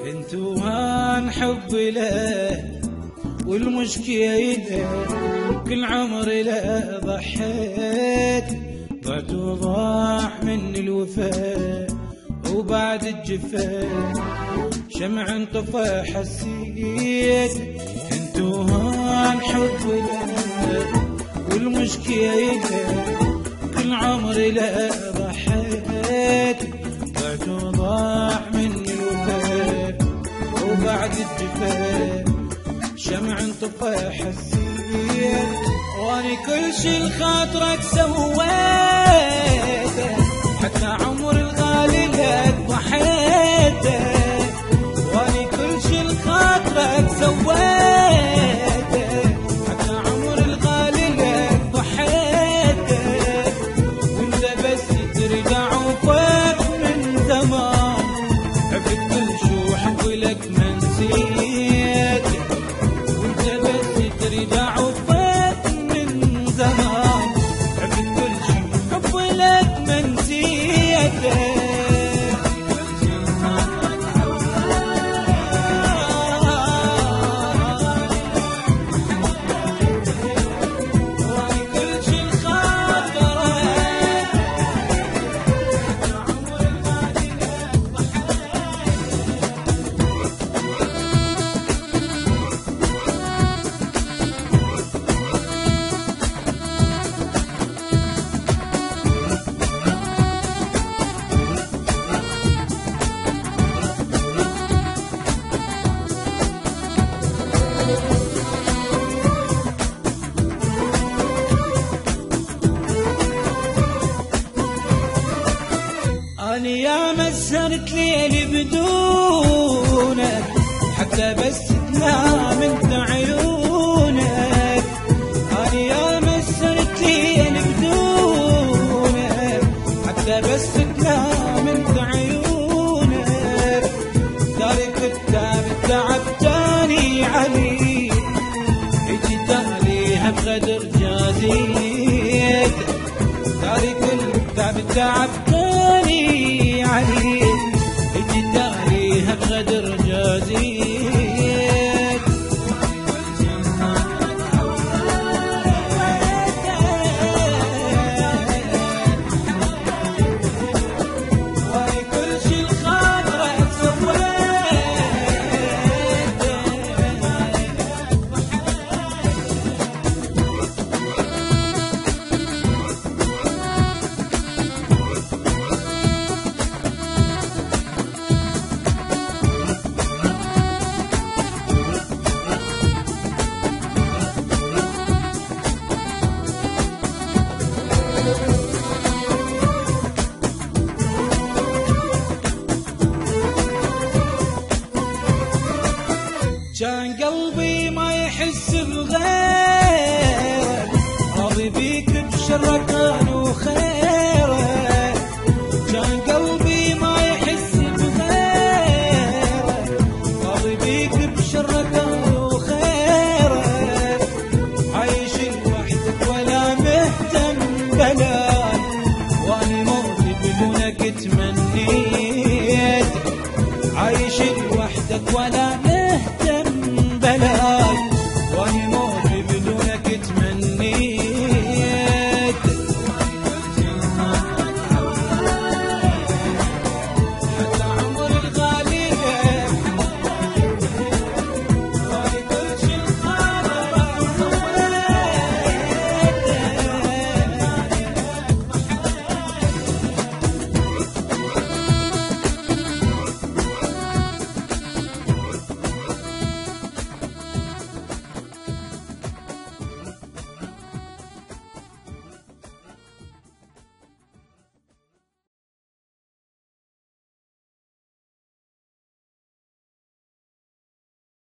انتو هان حبي له والمشكلة كل عمري له ضحيت، ضعت وضاح مني الوفاء وبعد الجفا شمع انطفى حسيت. انتو هان حبي له والمشكلة كل عمري له ضحيت، ضعت وضاح مني الوفاء وبعد الجفا شمع انطفى حسيت. واني كل شي لخاطرك سويته، حتى عمر الغالي لك ضحيته. واني كل شي لخاطرك سويته، حتى عمر الغالي لك ضحيته. وانت بس ترجع وفاك من زمان، عفت كل شو حبي لك ما نسيت. وانت بس ترجع وفاك من زمان، عفت كل شي حبي لك ما نسيته. أنا يا مسهرت ليلي بدونك، حتى بس تنام انت عيونك. أنا يا مسهرت ليلي بدونك، حتى بس تنام انت عيونك. تارك التعب تاني علي، اجي تاليها بغدر جازيت. تارك التعب